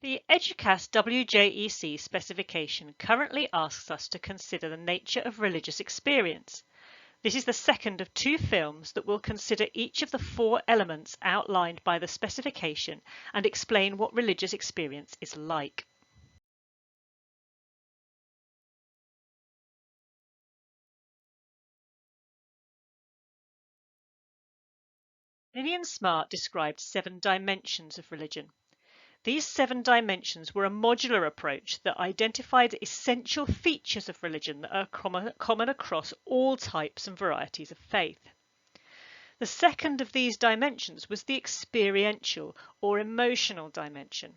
The EDUCAS WJEC specification currently asks us to consider the nature of religious experience. This is the second of two films that will consider each of the four elements outlined by the specification and explain what religious experience is like. Lillian Smart described 7 dimensions of religion. These 7 dimensions were a modular approach that identified essential features of religion that are common across all types and varieties of faith. The second of these dimensions was the experiential or emotional dimension.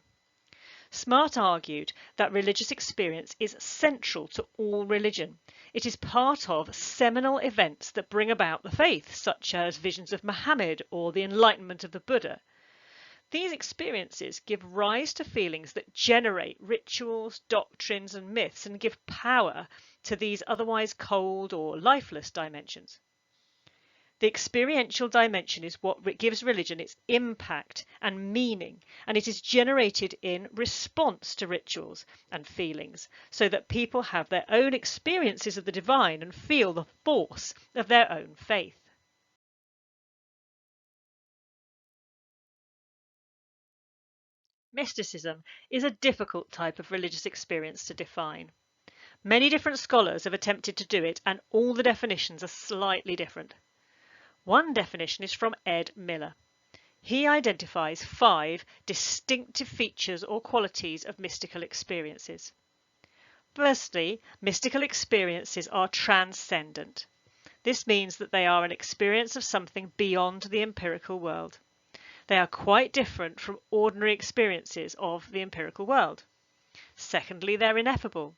Smart argued that religious experience is central to all religion. It is part of seminal events that bring about the faith, such as visions of Muhammad or the enlightenment of the Buddha. These experiences give rise to feelings that generate rituals, doctrines, and myths and give power to these otherwise cold or lifeless dimensions. The experiential dimension is what gives religion its impact and meaning, and it is generated in response to rituals and feelings, so that people have their own experiences of the divine and feel the force of their own faith. Mysticism is a difficult type of religious experience to define. Many different scholars have attempted to do it, and all the definitions are slightly different. One definition is from Ed Miller. He identifies 5 distinctive features or qualities of mystical experiences. Firstly, mystical experiences are transcendent. This means that they are an experience of something beyond the empirical world. They are quite different from ordinary experiences of the empirical world. Secondly, they're ineffable.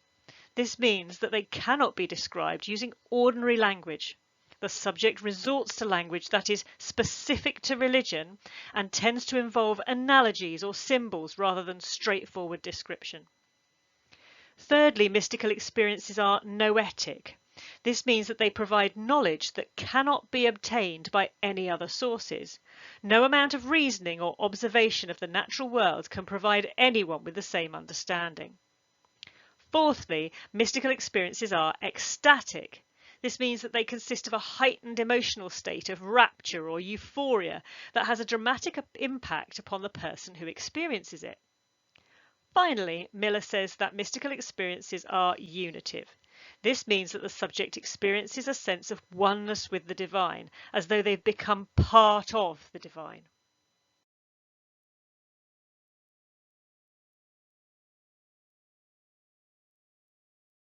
This means that they cannot be described using ordinary language. The subject resorts to language that is specific to religion and tends to involve analogies or symbols rather than straightforward description. Thirdly, mystical experiences are noetic. This means that they provide knowledge that cannot be obtained by any other sources. No amount of reasoning or observation of the natural world can provide anyone with the same understanding. Fourthly, mystical experiences are ecstatic. This means that they consist of a heightened emotional state of rapture or euphoria that has a dramatic impact upon the person who experiences it. Finally, Miller says that mystical experiences are unitive. This means that the subject experiences a sense of oneness with the divine, as though they've become part of the divine.